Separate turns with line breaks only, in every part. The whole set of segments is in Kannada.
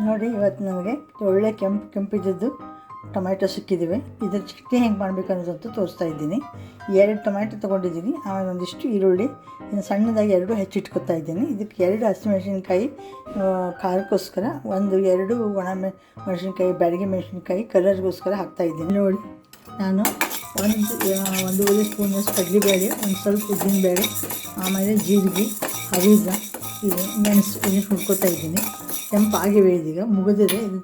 ನೋಡಿ ಇವತ್ತು ನಮಗೆ ಒಳ್ಳೆ ಕೆಂಪಿದ್ದು ಟೊಮ್ಯಾಟೊ ಸಿಕ್ಕಿದ್ದೀವಿ. ಇದರ ಚಟ್ನಿ ಹೆಂಗೆ ಮಾಡಬೇಕು ಅನ್ನೋದಂತೂ ತೋರಿಸ್ತಾ ಇದ್ದೀನಿ. 2 ಟೊಮ್ಯಾಟೊ ತೊಗೊಂಡಿದ್ದೀನಿ, ಆಮೇಲೆ ಒಂದಿಷ್ಟು ಈರುಳ್ಳಿ ಇನ್ನು ಸಣ್ಣದಾಗಿ 2 ಹೆಚ್ಚಿಟ್ಕೊತಾ ಇದ್ದೀನಿ. ಇದಕ್ಕೆ 2 ಹಸಿಮೆಣಸಿನ್ಕಾಯಿ ಖಾರಕ್ಕೋಸ್ಕರ, 2 ಒಣ ಮೆಣಸಿನ್ಕಾಯಿ, ಬ್ಯಾಡಗಿ ಮೆಣಸಿನ್ಕಾಯಿ ಕಲರ್ಗೋಸ್ಕರ ಹಾಕ್ತಾಯಿದ್ದೀನಿ. ನೋಡಿ, ನಾನು ಒಂದೂವರೆ ಸ್ಪೂನಷ್ಟು ಕಡಲೆಬೇಳೆ, ಒಂದು ಸ್ವಲ್ಪ ಉದ್ದಿನಬೇಳೆ, ಆಮೇಲೆ ಜೀರಿಗೆ, ಹರಿದ ಇದು ಮೆಣಸು ಇದನ್ನು ಹುಡ್ಕೋತಾ ಇದ್ದೀನಿ. ಕೆಂಪಾಗಿವೆ, ಇದೀಗ ಮುಗಿದಿದೆ. ಇದನ್ನು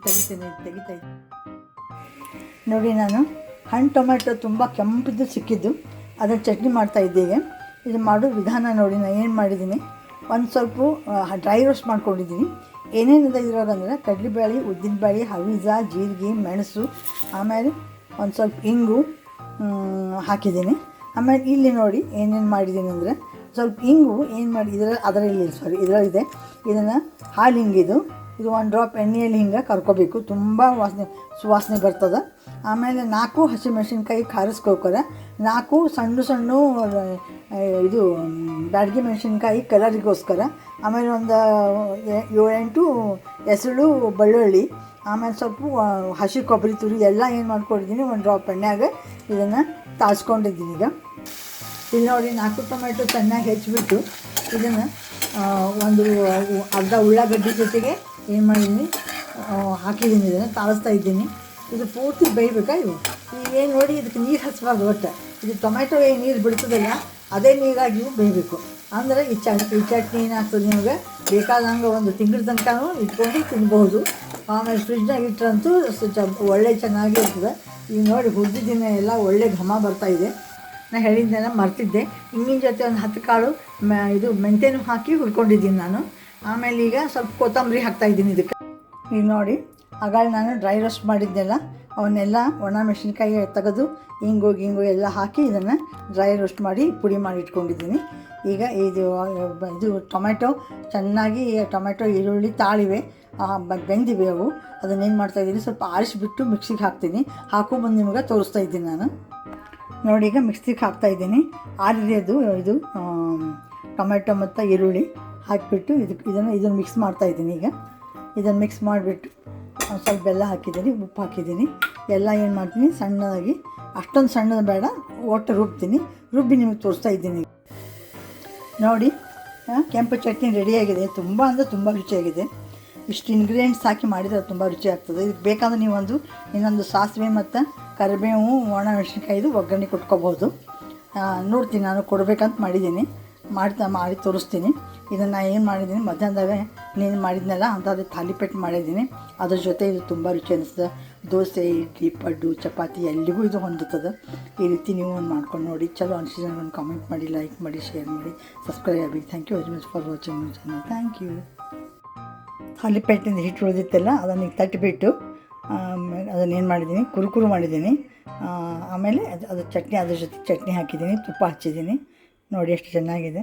ತೆಗಿತಾ ಇದ್ದೀನಿ. ನೋಡಿ, ನಾನು ಹಣ್ಣು ಟೊಮ್ಯಾಟೊ ತುಂಬ ಕೆಂಪಿದ್ದು ಸಿಕ್ಕಿದ್ದು, ಅದನ್ನು ಚಟ್ನಿ ಮಾಡ್ತಾಯಿದ್ದೆ. ಈಗ ಇದು ಮಾಡೋ ವಿಧಾನ ನೋಡಿ. ನಾನು ಏನು ಮಾಡಿದ್ದೀನಿ, ಒಂದು ಸ್ವಲ್ಪ ಡ್ರೈ ರೋಸ್ಟ್ ಮಾಡ್ಕೊಂಡಿದ್ದೀನಿ. ಏನೇನಿದೆ ಇದ್ರೊಳಗಂದರೆ ಕಡಲೆಬೇಳೆ, ಉದ್ದಿನಬೇಳೆ, ಹವಿಜ, ಜೀರಿಗೆ, ಮೆಣಸು, ಆಮೇಲೆ ಒಂದು ಸ್ವಲ್ಪ ಇಂಗು ಹಾಕಿದ್ದೀನಿ. ಆಮೇಲೆ ಇಲ್ಲಿ ನೋಡಿ ಏನೇನು ಮಾಡಿದ್ದೀನಿ ಅಂದರೆ, ಸ್ವಲ್ಪ ಇಂಗು ಏನು ಮಾಡಿ ಇದರಲ್ಲಿದೆ. ಇದನ್ನು ಹಾಲು ಹಿಂಗಿದು 1 ಡ್ರಾಪ್ ಎಣ್ಣೆಯಲ್ಲಿ ಹಿಂಗೆ ಕರ್ಕೋಬೇಕು, ತುಂಬ ಸುವಾಸನೆ ಬರ್ತದೆ. ಆಮೇಲೆ 4 ಹಸಿಮೆಣಸಿನ್ಕಾಯಿ ಖಾರಿಸ್ಕೋಕರ, 4 ಸಣ್ಣ ಇದು ಬ್ಯಾಡಗಿ ಮೆಣಸಿನ್ಕಾಯಿ ಕಲರಿಗೋಸ್ಕರ, ಆಮೇಲೆ ಒಂದು 7-8 ಎಸಳು ಬೆಳ್ಳುಳ್ಳಿ, ಆಮೇಲೆ ಸ್ವಲ್ಪ ಹಸಿ ಕೊಬ್ಬರಿ ತುರಿ ಎಲ್ಲ ಏನು ಮಾಡ್ಕೊಂಡಿದ್ದೀನಿ 1 ಡ್ರಾಪ್ ಎಣ್ಣೆಯಾಗ ಇದನ್ನು ತಾಳ್ಸ್ಕೊಂಡಿದ್ದೀನಿ. ಈಗ ಇಲ್ಲಿ ನೋಡಿ 4 ಟೊಮೆಟೊ ಚೆನ್ನಾಗಿ ಹೆಚ್ಚಿಬಿಟ್ಟು ಇದನ್ನು ಒಂದು ಅರ್ಧ ಉಳ್ಳಾಗಡ್ಡಿ ಜೊತೆಗೆ ಏನು ಮಾಡಿದ್ದೀನಿ ಹಾಕಿದ್ದೀನಿ. ಇದನ್ನು ತಾಳಿಸ್ತಾ ಇದ್ದೀನಿ. ಇದು ಪೂರ್ತಿ ಬೇಯಬೇಕಾ ಇವು. ಈಗ ಏನು ನೋಡಿ, ಇದಕ್ಕೆ ನೀರು ಹಚ್ಚಬಾರ್ದು. ಒಟ್ಟು ಇದು ಟೊಮೆಟೊ ಏನು ನೀರು ಬಿಡ್ತದಲ್ಲ, ಅದೇ ನೀರಾಗಿ ಬೇಯಬೇಕು. ಅಂದರೆ ಈ ಚಟ್ನಿ ಏನಾಗ್ತದೆ, ನಿಮಗೆ ಬೇಕಾದಂಗೆ 1 ತಿಂಗಳ ತನಕನೂ ಇಟ್ಕೊಂಡು ತಿನ್ಬೋದು. ಆಮೇಲೆ ಫ್ರಿಜ್ನಾಗ ಇಟ್ಟರಂತೂ ಒಳ್ಳೆ ಚೆನ್ನಾಗಿ ಇರ್ತದೆ. ಈಗ ನೋಡಿ, ಹುರಿದಿದ್ದಿನ ಎಲ್ಲ ಒಳ್ಳೆ ಘಮ ಬರ್ತಾಯಿದೆ. ನಾನು ಹೇಳಿದ್ದೆಲ್ಲ ಮರ್ತಿದ್ದೆ. ಹಿಂಗಿನ ಜೊತೆ ಒಂದು 10 ಕಾಳು ಇದು ಮೆಂತ್ಯನೂ ಹಾಕಿ ಹುರ್ಕೊಂಡಿದ್ದೀನಿ ನಾನು. ಆಮೇಲೆ ಈಗ ಸ್ವಲ್ಪ ಕೊತ್ತಂಬರಿ ಹಾಕ್ತಾಯಿದ್ದೀನಿ ಇದಕ್ಕೆ. ಈಗ ನೋಡಿ, ಆಗಾಗ ನಾನು ಡ್ರೈ ರೋಸ್ಟ್ ಮಾಡಿದ್ದೆಲ್ಲ ಅವನ್ನೆಲ್ಲ ಒಣ ಮೆಣಸಿನ್ಕಾಯಿ ತೆಗೆದು ಇಂಗು ಎಲ್ಲ ಹಾಕಿ ಇದನ್ನು ಡ್ರೈ ರೋಸ್ಟ್ ಮಾಡಿ ಪುಡಿ ಮಾಡಿ ಇಟ್ಕೊಂಡಿದ್ದೀನಿ. ಈಗ ಇದು ಟೊಮೆಟೊ ಚೆನ್ನಾಗಿ ಈರುಳ್ಳಿ ತಾಳಿವೆ, ಬೆಂದಿವೆ ಅವು. ಅದನ್ನೇನು ಮಾಡ್ತಾಯಿದ್ದೀನಿ, ಸ್ವಲ್ಪ ಆರಿಸಿಬಿಟ್ಟು ಮಿಕ್ಸಿಗೆ ಹಾಕ್ತೀನಿ. ಬಂದು ನಿಮಗೆ ತೋರಿಸ್ತಾ ಇದ್ದೀನಿ ನಾನು. ನೋಡಿ, ಈಗ ಮಿಕ್ಸಿಗೆ ಹಾಕ್ತಾಯಿದ್ದೀನಿ. ಆರಿದು ಇದು ಟೊಮೆಟೊ ಮತ್ತು ಈರುಳ್ಳಿ ಹಾಕಿಬಿಟ್ಟು ಇದನ್ನು ಮಿಕ್ಸ್ ಮಾಡ್ತಾಯಿದ್ದೀನಿ. ಈಗ ಇದನ್ನು ಮಿಕ್ಸ್ ಮಾಡಿಬಿಟ್ಟು ಸ್ವಲ್ಪ ಬೆಲ್ಲ ಹಾಕಿದ್ದೀನಿ, ಉಪ್ಪು ಹಾಕಿದ್ದೀನಿ. ಎಲ್ಲ ಏನು ಮಾಡ್ತೀನಿ, ಸಣ್ಣದಾಗಿ, ಅಷ್ಟೊಂದು ಸಣ್ಣದು ಬೇಡ, ಒಟ್ಟು ರುಬ್ಬಿ ನಿಮಗೆ ತೋರಿಸ್ತಾ ಇದ್ದೀನಿ. ನೋಡಿ, ಕೆಂಪು ಚಟ್ನಿ ರೆಡಿಯಾಗಿದೆ. ತುಂಬ ಅಂದರೆ ತುಂಬ ರುಚಿಯಾಗಿದೆ. ಇಷ್ಟು ಇಂಗ್ರೀಡಿಯೆಂಟ್ಸ್ ಹಾಕಿ ಮಾಡಿದರೆ ತುಂಬ ರುಚಿ ಆಗ್ತದೆ. ಇದಕ್ಕೆ ಬೇಕಾದ್ರೆ ನೀವು ಇನ್ನೊಂದು ಸಾಸಿವೆ ಮತ್ತು ಕರಿಬೇವು, ಒಣ ಮೆಣಸಿನ್ಕಾಯಿದು ಒಗ್ಗರಣೆ ಕೊಟ್ಕೋಬೋದು. ನೋಡ್ತೀನಿ, ನಾನು ಕೊಡಬೇಕಂತ ಮಾಡಿದ್ದೀನಿ. ಮಾಡಿ ತೋರಿಸ್ತೀನಿ. ಇದನ್ನು ಏನು ಮಾಡಿದ್ದೀನಿ, ಮಧ್ಯಾಹ್ನದಾಗ ನೀನು ಮಾಡಿದ್ನಲ್ಲ ಅಂಥದ್ದು ತಾಲಿಪೇಟ್ ಮಾಡಿದ್ದೀನಿ. ಅದ್ರ ಜೊತೆ ಇದು ತುಂಬ ರುಚಿ ಅನ್ನಿಸ್ತದೆ. ದೋಸೆ, ಇಡ್ಲಿ, ಪಡ್ಡು, ಚಪಾತಿ ಎಲ್ಲಿಗೂ ಇದು ಹೊಂದುತ್ತದೆ. ಈ ರೀತಿ ನೀವು ಒಂದು ಮಾಡ್ಕೊಂಡು ನೋಡಿ. ಚಲೋ ಅನಿಸಿದ್ರೆ ಒಂದು ಕಾಮೆಂಟ್ ಮಾಡಿ, ಲೈಕ್ ಮಾಡಿ, ಶೇರ್ ಮಾಡಿ, ಸಬ್ಸ್ಕ್ರೈಬ್ ಆಗಿ. Thank you very much for watching my channel. Thank you. ತಾಲಿಪೇಟಿಂದ ಹಿಟ್ಟು ಉಳಿದಿತ್ತಲ್ಲ, ಅದನ್ನು ಈಗ ತಟ್ಟಿಬಿಟ್ಟು ಅದನ್ನೇನು ಮಾಡಿದ್ದೀನಿ, ಕುರುಕುರು ಮಾಡಿದ್ದೀನಿ. ಆಮೇಲೆ ಅದು ಚಟ್ನಿ, ಅದ್ರ ಜೊತೆ ಚಟ್ನಿ ಹಾಕಿದ್ದೀನಿ, ತುಪ್ಪ ಹಚ್ಚಿದ್ದೀನಿ. ನೋಡಿ ಎಷ್ಟು ಚೆನ್ನಾಗಿದೆ.